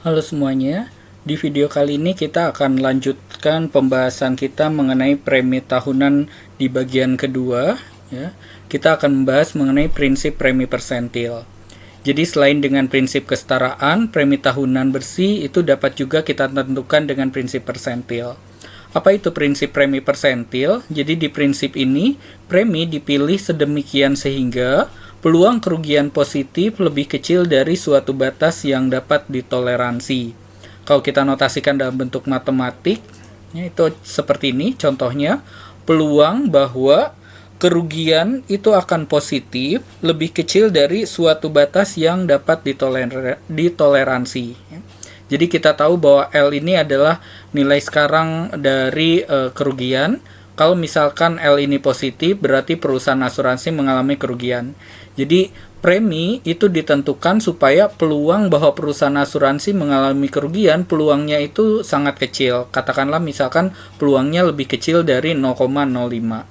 Halo semuanya, di video kali ini kita akan lanjutkan pembahasan kita mengenai premi tahunan di bagian kedua. Ya. Kita akan membahas mengenai prinsip premi persentil. Jadi selain dengan prinsip kesetaraan, premi tahunan bersih itu dapat juga kita tentukan dengan prinsip persentil. Apa itu prinsip premi persentil? Jadi di prinsip ini, premi dipilih sedemikian sehingga peluang kerugian positif lebih kecil dari suatu batas yang dapat ditoleransi. Kalau kita notasikan dalam bentuk matematik, ya, itu seperti ini contohnya, peluang bahwa kerugian itu akan positif lebih kecil dari suatu batas yang dapat ditoleransi. Jadi kita tahu bahwa L ini adalah nilai sekarang dari kerugian. Kalau misalkan L ini positif, berarti perusahaan asuransi mengalami kerugian. Jadi premi itu ditentukan supaya peluang bahwa perusahaan asuransi mengalami kerugian, peluangnya itu sangat kecil. Katakanlah misalkan peluangnya lebih kecil dari 0,05.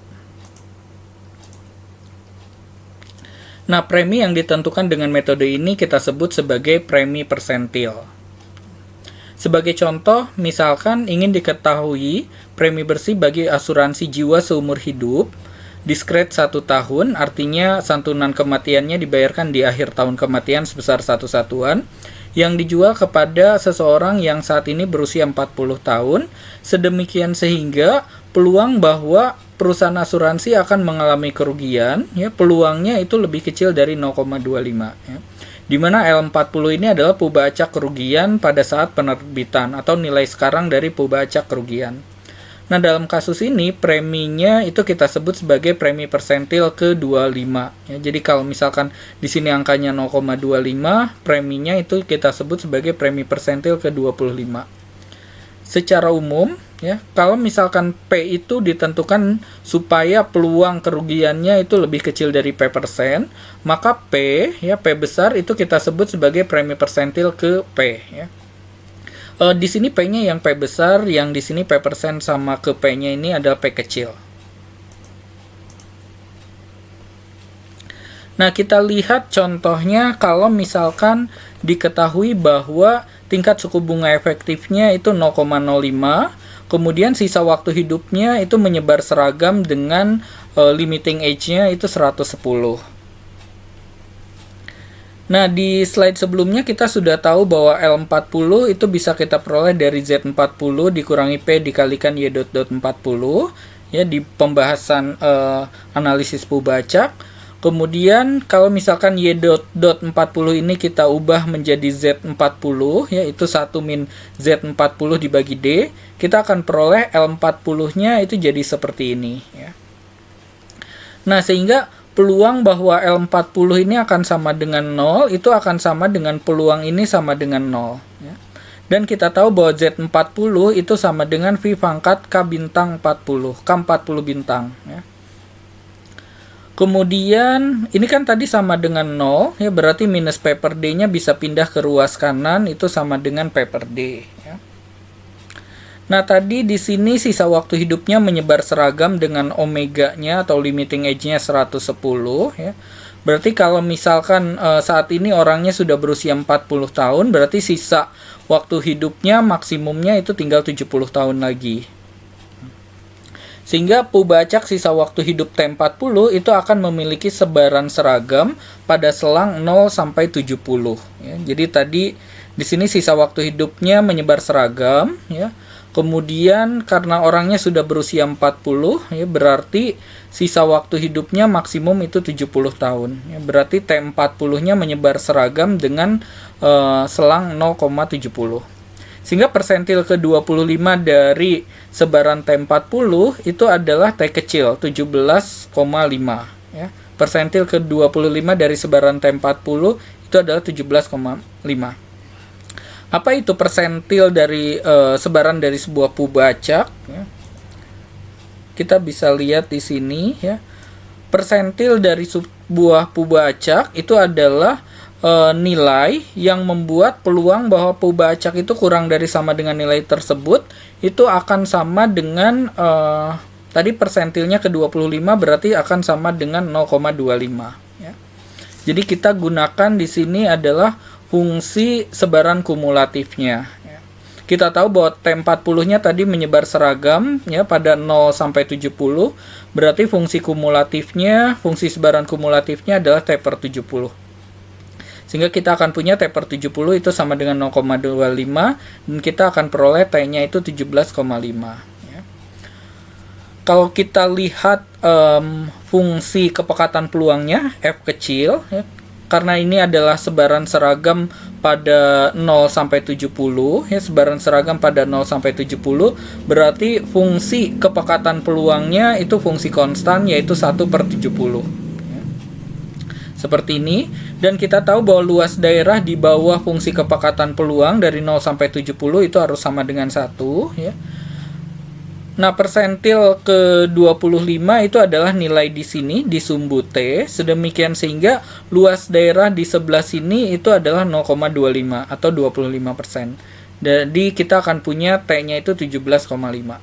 Nah, premi yang ditentukan dengan metode ini kita sebut sebagai premi persentil. Sebagai contoh, misalkan ingin diketahui premi bersih bagi asuransi jiwa seumur hidup, diskret 1 tahun, artinya santunan kematiannya dibayarkan di akhir tahun kematian sebesar 1 satuan, yang dijual kepada seseorang yang saat ini berusia 40 tahun, sedemikian sehingga peluang bahwa perusahaan asuransi akan mengalami kerugian, ya, peluangnya itu lebih kecil dari 0,25. Ya. Di mana L40 ini adalah puba acak kerugian pada saat penerbitan atau nilai sekarang dari puba acak kerugian. Nah, dalam kasus ini preminya itu kita sebut sebagai premi persentil ke-25. Ya, jadi kalau misalkan di sini angkanya 0,25, preminya itu kita sebut sebagai premi persentil ke-25. Secara umum, ya, kalau misalkan P itu ditentukan supaya peluang kerugiannya itu lebih kecil dari P persen, maka P, ya, P besar itu kita sebut sebagai premi persentil ke P. Ya. Di sini P-nya yang P besar, yang di sini P persen sama ke P-nya ini adalah P kecil. Nah, kita lihat contohnya kalau misalkan diketahui bahwa tingkat suku bunga efektifnya itu 0,05, kemudian sisa waktu hidupnya itu menyebar seragam dengan limiting age-nya itu 110. Nah, di slide sebelumnya kita sudah tahu bahwa L40 itu bisa kita peroleh dari Z40 dikurangi P dikalikan Y.40 ya di pembahasan analisis puba acak. Kemudian kalau misalkan Y.40 ini kita ubah menjadi Z40, yaitu 1 min Z40 dibagi D, kita akan peroleh L40-nya itu jadi seperti ini. Ya. Nah, sehingga peluang bahwa L40 ini akan sama dengan 0, itu akan sama dengan peluang ini sama dengan 0. Ya. Dan kita tahu bahwa Z40 itu sama dengan V pangkat K bintang 40, K40 bintang. Ya. Kemudian, ini kan tadi sama dengan 0, ya, berarti minus P per D-nya bisa pindah ke ruas kanan, itu sama dengan P per D. Ya. Nah, tadi di sini sisa waktu hidupnya menyebar seragam dengan omega-nya atau limiting age-nya 110. Ya. Berarti kalau misalkan saat ini orangnya sudah berusia 40 tahun, berarti sisa waktu hidupnya maksimumnya itu tinggal 70 tahun lagi. Sehingga puba acak sisa waktu hidup T40 itu akan memiliki sebaran seragam pada selang 0 sampai 70. Ya. Jadi tadi di sini sisa waktu hidupnya menyebar seragam. Ya. Kemudian karena orangnya sudah berusia 40, ya, berarti sisa waktu hidupnya maksimum itu 70 tahun. Ya. Berarti T40-nya menyebar seragam dengan selang 0,70. Sehingga persentil ke-25 dari sebaran T40 itu adalah T kecil, 17,5. Ya. Persentil ke-25 dari sebaran T40 itu adalah 17,5. Apa itu persentil dari sebaran dari sebuah puba acak? Ya. Kita bisa lihat di sini. Ya. Persentil dari sebuah puba acak itu adalah nilai yang membuat peluang bahwa puba acak itu kurang dari sama dengan nilai tersebut itu akan sama dengan tadi persentilnya ke-25 berarti akan sama dengan 0,25 ya. Jadi kita gunakan di sini adalah fungsi sebaran kumulatifnya. Kita tahu bahwa T40-nya tadi menyebar seragam ya pada 0 sampai 70, berarti fungsi kumulatifnya, fungsi sebaran kumulatifnya adalah T per 70. Sehingga kita akan punya T per 70 itu sama dengan 0,25 dan kita akan peroleh T-nya itu 17,5 ya. Kalau kita lihat fungsi kepekatan peluangnya F kecil ya, karena ini adalah sebaran seragam pada 0 sampai 70 ya, sebaran seragam pada 0 sampai 70, berarti fungsi kepekatan peluangnya itu fungsi konstan yaitu 1 per 70 ya. Seperti ini, dan kita tahu bahwa luas daerah di bawah fungsi kepekatan peluang dari 0 sampai 70 itu harus sama dengan 1 ya. Nah, persentil ke-25 itu adalah nilai di sini, di sumbu T, sedemikian sehingga luas daerah di sebelah sini itu adalah 0,25 atau 25%. Jadi kita akan punya T-nya itu 17,5.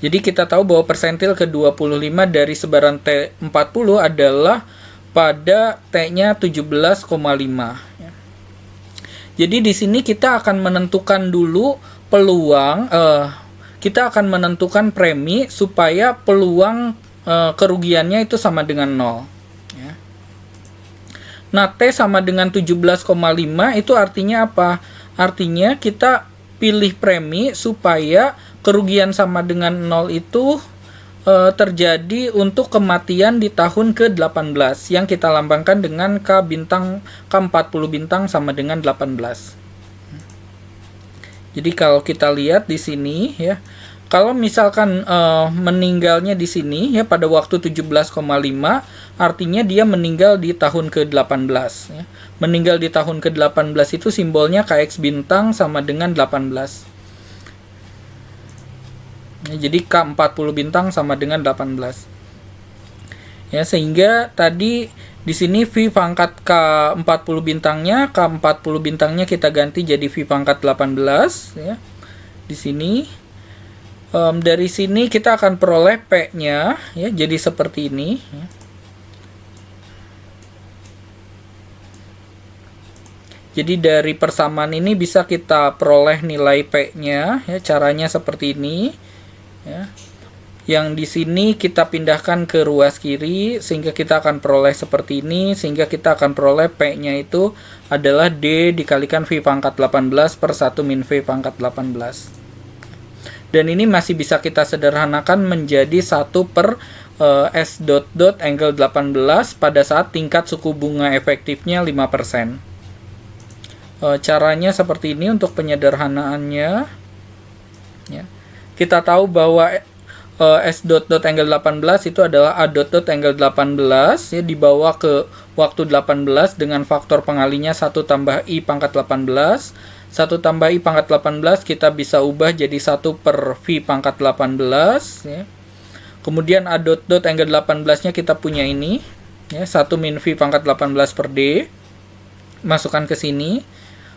Jadi kita tahu bahwa persentil ke-25 dari sebaran T40 adalah pada T-nya 17,5. Jadi di sini kita akan menentukan dulu peluang, kita akan menentukan premi supaya peluang kerugiannya itu sama dengan 0 ya. Nah, T sama dengan 17,5 itu artinya apa? Artinya kita pilih premi supaya kerugian sama dengan 0 itu terjadi untuk kematian di tahun ke-18 yang kita lambangkan dengan K40 bintang sama dengan 18. Jadi kalau kita lihat di sini ya, kalau misalkan meninggalnya di sini ya pada waktu 17,5, artinya dia meninggal di tahun ke-18 ya. Meninggal di tahun ke-18 itu simbolnya KX bintang sama dengan 18. Ya, jadi K40 bintang sama dengan 18. Ya, sehingga tadi di sini V pangkat K40 bintangnya, K40 bintangnya kita ganti jadi V pangkat 18 ya. Di sini dari sini kita akan peroleh P-nya ya, jadi seperti ini ya. Jadi dari persamaan ini bisa kita peroleh nilai P-nya ya, caranya seperti ini ya. Yang di sini kita pindahkan ke ruas kiri sehingga kita akan peroleh seperti ini, sehingga kita akan peroleh P-nya itu adalah D dikalikan V pangkat 18 per 1 min V pangkat 18. Dan ini masih bisa kita sederhanakan menjadi 1 per S dot dot angle 18 pada saat tingkat suku bunga efektifnya 5%. Caranya seperti ini untuk penyederhanaannya ya. Kita tahu bahwa S dot dot angle 18 itu adalah A dot dot angle 18 ya, dibawa ke waktu 18 dengan faktor pengalinya 1 tambah I pangkat 18. 1 tambah I pangkat 18 kita bisa ubah jadi 1 per V pangkat 18 ya. Kemudian A dot dot angle 18 nya kita punya ini ya, 1 min V pangkat 18 per D. Masukkan ke sini.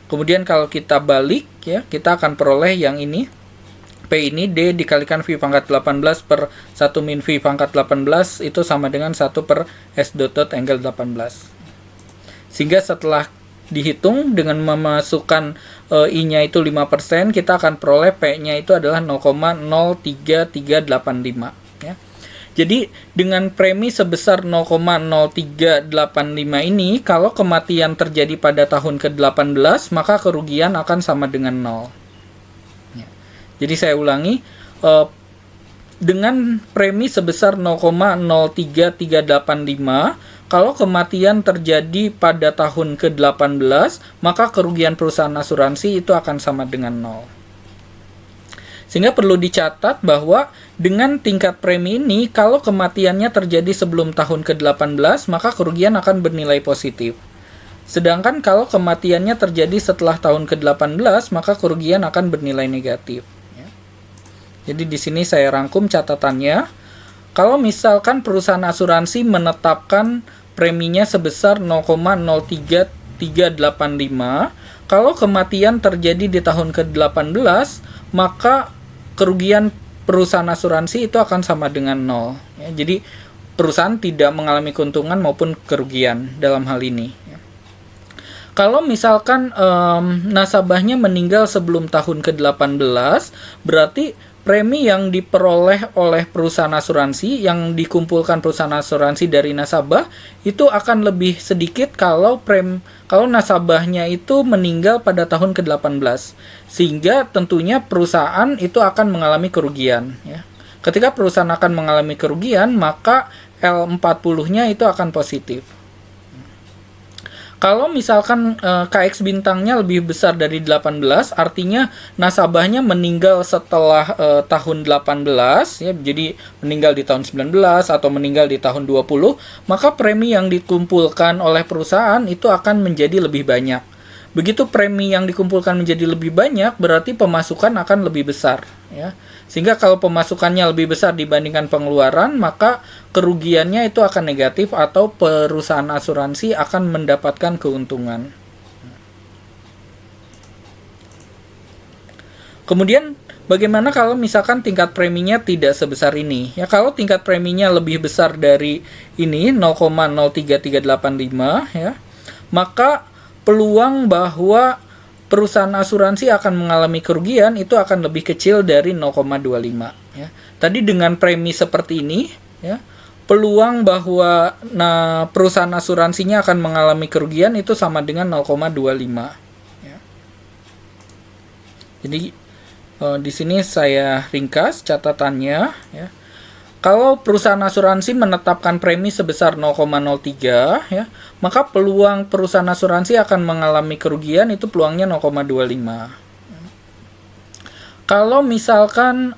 Kemudian kalau kita balik ya, kita akan peroleh yang ini. P ini D dikalikan V pangkat 18 per 1 min V pangkat 18 itu sama dengan 1 per S dot dot angle 18. Sehingga setelah dihitung dengan memasukkan I-nya itu 5%, kita akan peroleh P-nya itu adalah 0,03385 ya. Jadi dengan premi sebesar 0,0385 ini, kalau kematian terjadi pada tahun ke-18, maka kerugian akan sama dengan 0. Jadi saya ulangi, dengan premi sebesar 0,03385, kalau kematian terjadi pada tahun ke-18, maka kerugian perusahaan asuransi itu akan sama dengan 0. Sehingga perlu dicatat bahwa dengan tingkat premi ini, kalau kematiannya terjadi sebelum tahun ke-18, maka kerugian akan bernilai positif. Sedangkan kalau kematiannya terjadi setelah tahun ke-18, maka kerugian akan bernilai negatif. Jadi di sini saya rangkum catatannya. Kalau misalkan perusahaan asuransi menetapkan preminya sebesar 0,03385, kalau kematian terjadi di tahun ke-18, maka kerugian perusahaan asuransi itu akan sama dengan 0. Ya, jadi perusahaan tidak mengalami keuntungan maupun kerugian dalam hal ini. Kalau misalkan nasabahnya meninggal sebelum tahun ke-18, berarti premi yang diperoleh oleh perusahaan asuransi, yang dikumpulkan perusahaan asuransi dari nasabah, itu akan lebih sedikit kalau nasabahnya itu meninggal pada tahun ke-18. Sehingga tentunya perusahaan itu akan mengalami kerugian. Ya. Ketika perusahaan akan mengalami kerugian, maka L40-nya itu akan positif. Kalau misalkan KX bintangnya lebih besar dari 18, artinya nasabahnya meninggal setelah tahun 18, ya, jadi meninggal di tahun 19 atau meninggal di tahun 20, maka premi yang dikumpulkan oleh perusahaan itu akan menjadi lebih banyak. Begitu premi yang dikumpulkan menjadi lebih banyak, berarti pemasukan akan lebih besar, ya. Sehingga kalau pemasukannya lebih besar dibandingkan pengeluaran, maka kerugiannya itu akan negatif atau perusahaan asuransi akan mendapatkan keuntungan. Kemudian bagaimana kalau misalkan tingkat preminya tidak sebesar ini? Ya, kalau tingkat preminya lebih besar dari ini 0,03385, ya, maka peluang bahwa perusahaan asuransi akan mengalami kerugian itu akan lebih kecil dari 0,25, ya. Tadi dengan premi seperti ini, ya, peluang bahwa perusahaan asuransinya akan mengalami kerugian itu sama dengan 0,25, ya. Jadi di sini saya ringkas catatannya, ya. Kalau perusahaan asuransi menetapkan premi sebesar 0,03, ya, maka peluang perusahaan asuransi akan mengalami kerugian itu peluangnya 0,25. Kalau misalkan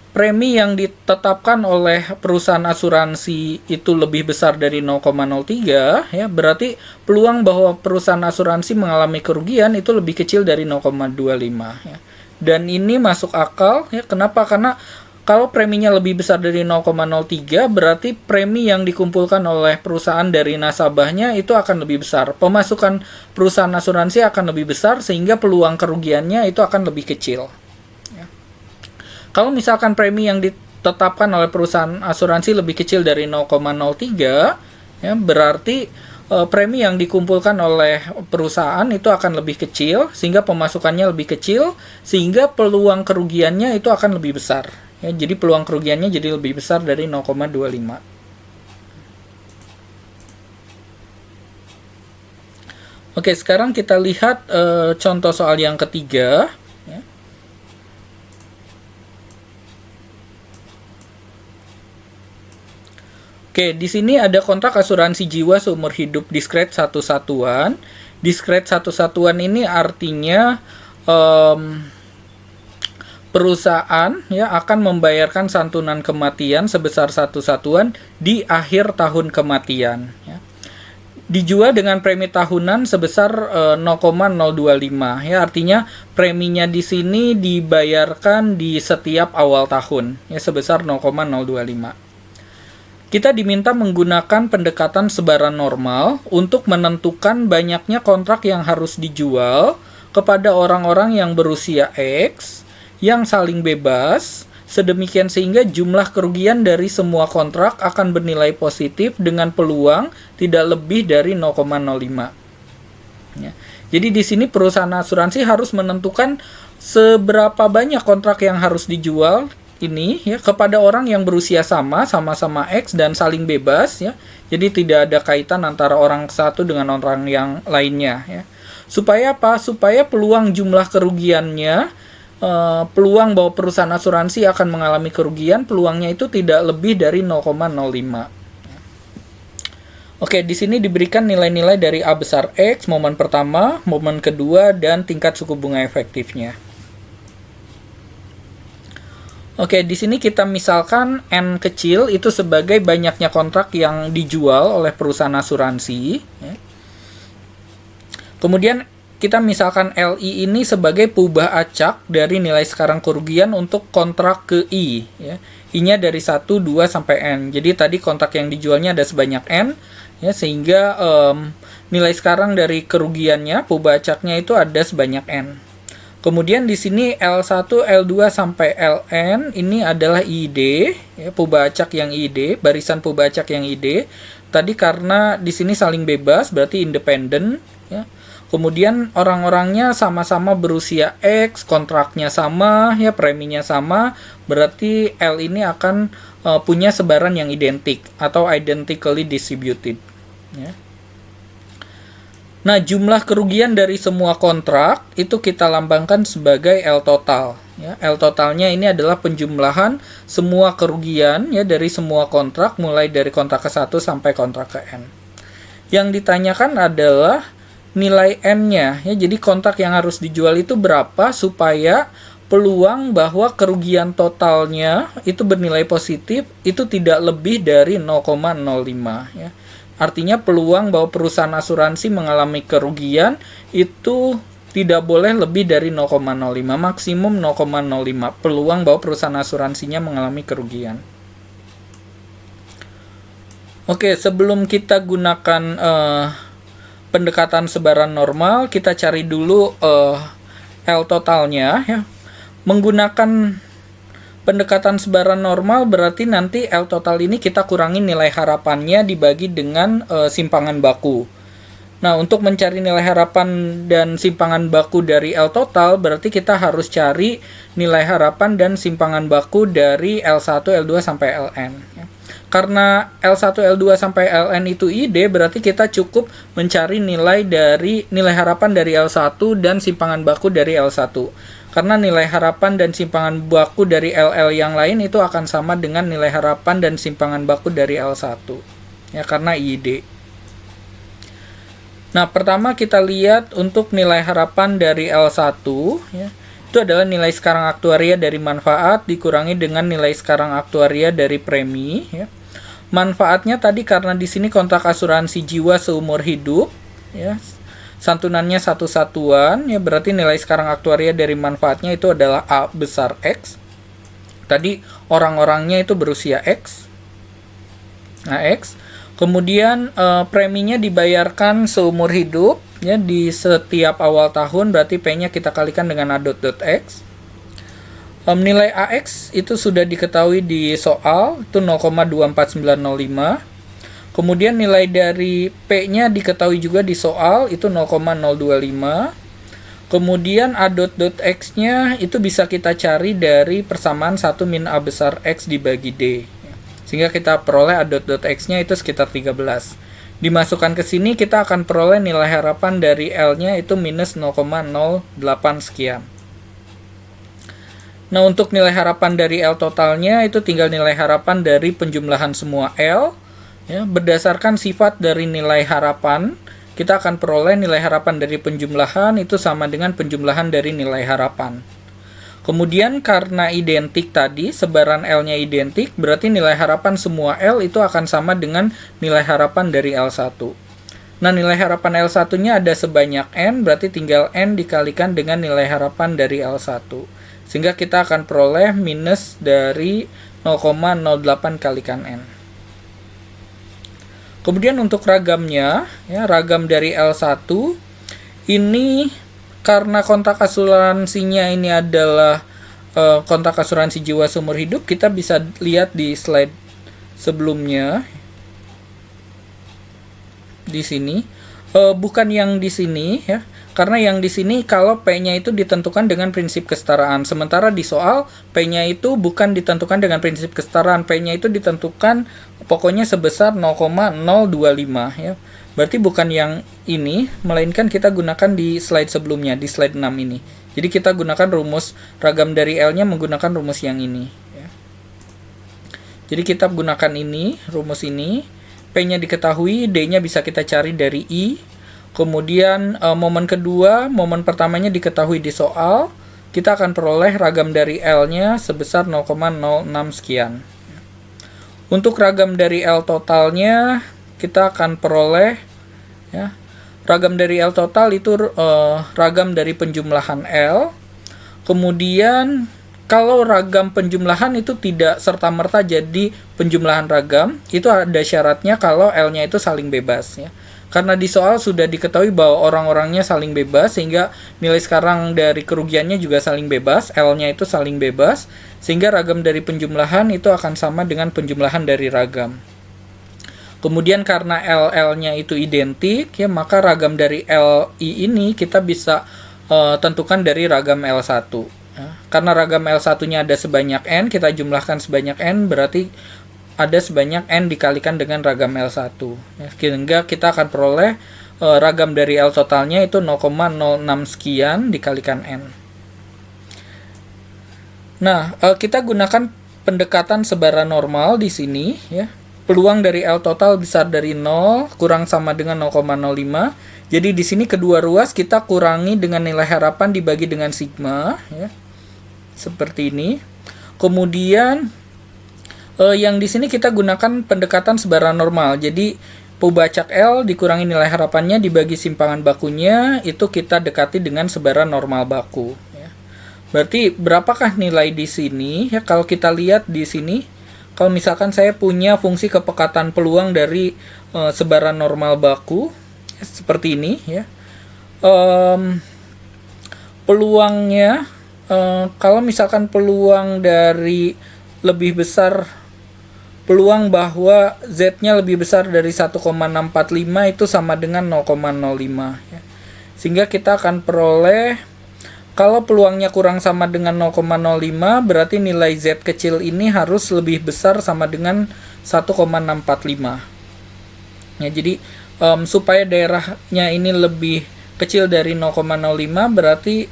premi yang ditetapkan oleh perusahaan asuransi itu lebih besar dari 0,03, ya, berarti peluang bahwa perusahaan asuransi mengalami kerugian itu lebih kecil dari 0,25, ya. Dan ini masuk akal, ya. Kenapa? Karena kalau preminya lebih besar dari 0,03, berarti premi yang dikumpulkan oleh perusahaan dari nasabahnya itu akan lebih besar. Pemasukan perusahaan asuransi akan lebih besar, sehingga peluang kerugiannya itu akan lebih kecil. Ya. Kalau misalkan premi yang ditetapkan oleh perusahaan asuransi lebih kecil dari 0,03, ya, berarti premi yang dikumpulkan oleh perusahaan itu akan lebih kecil, sehingga pemasukannya lebih kecil, sehingga peluang kerugiannya itu akan lebih besar. Ya, jadi peluang kerugiannya jadi lebih besar dari 0,25. Oke, sekarang kita lihat contoh soal yang ketiga. Ya. Oke, di sini ada kontrak asuransi jiwa seumur hidup diskret satu satuan. Diskret satu satuan ini artinya perusahaan, ya, akan membayarkan santunan kematian sebesar satu satuan di akhir tahun kematian, ya. Dijual dengan premi tahunan sebesar 0,025, ya, artinya preminya di sini dibayarkan di setiap awal tahun, ya, sebesar 0,025. Kita diminta menggunakan pendekatan sebaran normal untuk menentukan banyaknya kontrak yang harus dijual kepada orang-orang yang berusia X yang saling bebas, sedemikian sehingga jumlah kerugian dari semua kontrak akan bernilai positif dengan peluang tidak lebih dari 0,05. Ya. Jadi di sini perusahaan asuransi harus menentukan seberapa banyak kontrak yang harus dijual ini, ya, kepada orang yang berusia sama-sama X dan saling bebas, ya. Jadi tidak ada kaitan antara orang satu dengan orang yang lainnya, ya. Supaya apa? Supaya peluang jumlah kerugiannya, peluang bahwa perusahaan asuransi akan mengalami kerugian, peluangnya itu tidak lebih dari 0,05. Oke, di sini diberikan nilai-nilai dari A besar X, momen pertama, momen kedua, dan tingkat suku bunga efektifnya. Oke, di sini kita misalkan N kecil itu sebagai banyaknya kontrak yang dijual oleh perusahaan asuransi. Kemudian kita misalkan LI ini sebagai peubah acak dari nilai sekarang kerugian untuk kontrak ke I. Ya. I-nya dari 1, 2, sampai N. Jadi tadi kontrak yang dijualnya ada sebanyak N, ya, sehingga nilai sekarang dari kerugiannya, peubah acaknya itu ada sebanyak N. Kemudian di sini L1, L2, sampai Ln ini adalah ID, ya, peubah acak yang ID, barisan peubah acak yang ID. Tadi karena di sini saling bebas berarti independen, ya. Kemudian orang-orangnya sama-sama berusia X, kontraknya sama, ya, preminya sama, berarti L ini akan punya sebaran yang identik atau identically distributed, ya. Nah, jumlah kerugian dari semua kontrak itu kita lambangkan sebagai L total. Ya, L totalnya ini adalah penjumlahan semua kerugian, ya, dari semua kontrak mulai dari kontrak ke-1 sampai kontrak ke N. Yang ditanyakan adalah nilai N-nya, ya. Jadi kontrak yang harus dijual itu berapa supaya peluang bahwa kerugian totalnya itu bernilai positif itu tidak lebih dari 0,05, ya. Artinya peluang bahwa perusahaan asuransi mengalami kerugian itu tidak boleh lebih dari 0,05, maksimum 0,05 peluang bahwa perusahaan asuransinya mengalami kerugian. Oke, sebelum kita gunakan pendekatan sebaran normal, kita cari dulu L totalnya, ya. Menggunakan pendekatan sebaran normal berarti nanti L total ini kita kurangi nilai harapannya dibagi dengan simpangan baku. Nah, untuk mencari nilai harapan dan simpangan baku dari L total berarti kita harus cari nilai harapan dan simpangan baku dari L1, L2 sampai Ln. Karena L1, L2 sampai Ln itu ID, berarti kita cukup mencari nilai harapan dari L1 dan simpangan baku dari L1. Karena nilai harapan dan simpangan baku dari LL yang lain itu akan sama dengan nilai harapan dan simpangan baku dari L1. Ya, karena ID. Nah, pertama kita lihat untuk nilai harapan dari L1, ya. Itu adalah nilai sekarang aktuaria dari manfaat dikurangi dengan nilai sekarang aktuaria dari premi, ya. Manfaatnya tadi karena di sini kontrak asuransi jiwa seumur hidup, ya. Santunannya satu satuan, ya, berarti nilai sekarang aktuaria dari manfaatnya itu adalah A besar X. Tadi orang-orangnya itu berusia X. Nah, X. Kemudian preminya dibayarkan seumur hidup, ya, di setiap awal tahun, berarti P-nya kita kalikan dengan A dot X. Nilai AX itu sudah diketahui di soal, itu 0,24905. Kemudian nilai dari P-nya diketahui juga di soal, itu 0,025. Kemudian A dot X-nya itu bisa kita cari dari persamaan 1 min A besar X dibagi D. Sehingga kita peroleh A dot X-nya itu sekitar 13. Dimasukkan ke sini kita akan peroleh nilai harapan dari L-nya itu minus 0,08 sekian. Nah, untuk nilai harapan dari L totalnya itu tinggal nilai harapan dari penjumlahan semua L. Ya, berdasarkan sifat dari nilai harapan, kita akan peroleh nilai harapan dari penjumlahan itu sama dengan penjumlahan dari nilai harapan. Kemudian karena identik tadi, sebaran L-nya identik, berarti nilai harapan semua L itu akan sama dengan nilai harapan dari L1. Nah, nilai harapan L1-nya ada sebanyak N, berarti tinggal N dikalikan dengan nilai harapan dari L1. Sehingga kita akan peroleh minus dari 0,08 kalikan N. Kemudian untuk ragamnya, ya, ragam dari L1 ini karena kontrak asuransinya ini adalah kontrak asuransi jiwa seumur hidup, kita bisa lihat di slide sebelumnya di sini, bukan yang di sini, ya. Karena yang di sini kalau P-nya itu ditentukan dengan prinsip kesetaraan. Sementara di soal P-nya itu bukan ditentukan dengan prinsip kesetaraan. P-nya itu ditentukan pokoknya sebesar 0,025, ya. Berarti bukan yang ini, melainkan kita gunakan di slide sebelumnya, di slide 6 ini. Jadi kita gunakan rumus ragam dari L-nya menggunakan rumus yang ini, ya. Jadi kita gunakan ini, rumus ini. P-nya diketahui, D-nya bisa kita cari dari I. Kemudian momen kedua, momen pertamanya diketahui di soal, kita akan peroleh ragam dari L-nya sebesar 0,06 sekian. Untuk ragam dari L totalnya, kita akan peroleh, ya, ragam dari L total itu ragam dari penjumlahan L. Kemudian kalau ragam penjumlahan itu tidak serta-merta jadi penjumlahan ragam, itu ada syaratnya kalau L-nya itu saling bebas, ya. Karena di soal sudah diketahui bahwa orang-orangnya saling bebas, sehingga nilai sekarang dari kerugiannya juga saling bebas, L-nya itu saling bebas, sehingga ragam dari penjumlahan itu akan sama dengan penjumlahan dari ragam. Kemudian karena LL-nya itu identik, ya, maka ragam dari LI ini kita bisa tentukan dari ragam L1. Ya. Karena ragam L1-nya ada sebanyak N, kita jumlahkan sebanyak N, berarti ada sebanyak N dikalikan dengan ragam L1. Ya, sehingga kita akan peroleh ragam dari L totalnya itu 0,06 sekian dikalikan N. Nah, kita gunakan pendekatan sebaran normal di sini, ya. Peluang dari L total besar dari 0 kurang sama dengan 0,05. Jadi di sini kedua ruas kita kurangi dengan nilai harapan dibagi dengan sigma, ya. Seperti ini. Kemudian yang di sini kita gunakan pendekatan sebaran normal. Jadi pubacak L dikurangi nilai harapannya dibagi simpangan bakunya, itu kita dekati dengan sebaran normal baku, ya. Berarti berapakah nilai di sini? Ya, kalau kita lihat di sini, kalau misalkan saya punya fungsi kepekatan peluang dari sebaran normal baku, ya, seperti ini, ya. Peluangnya, kalau misalkan peluang dari lebih besar, peluang bahwa Z-nya lebih besar dari 1,645 itu sama dengan 0,05, ya. Sehingga kita akan peroleh, kalau peluangnya kurang sama dengan 0,05, berarti nilai Z kecil ini harus lebih besar sama dengan 1,645. Ya, jadi supaya daerahnya ini lebih kecil dari 0,05, berarti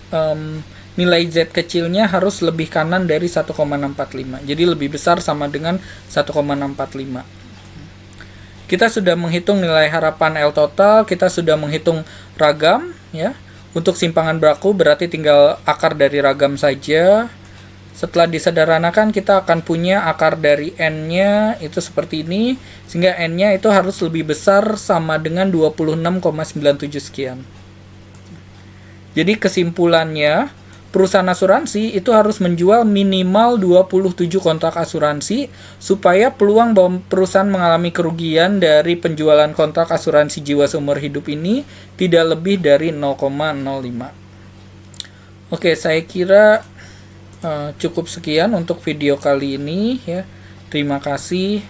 nilai Z kecilnya harus lebih kanan dari 1,645. Jadi lebih besar sama dengan 1,645. Kita sudah menghitung nilai harapan L total, kita sudah menghitung ragam, ya. Untuk simpangan baku berarti tinggal akar dari ragam saja. Setelah disederhanakan kita akan punya akar dari N-nya itu seperti ini, sehingga N-nya itu harus lebih besar sama dengan 26,97 sekian. Jadi kesimpulannya, perusahaan asuransi itu harus menjual minimal 27 kontrak asuransi supaya peluang bahwa perusahaan mengalami kerugian dari penjualan kontrak asuransi jiwa seumur hidup ini tidak lebih dari 0,05. Oke, saya kira cukup sekian untuk video kali ini, ya. Terima kasih.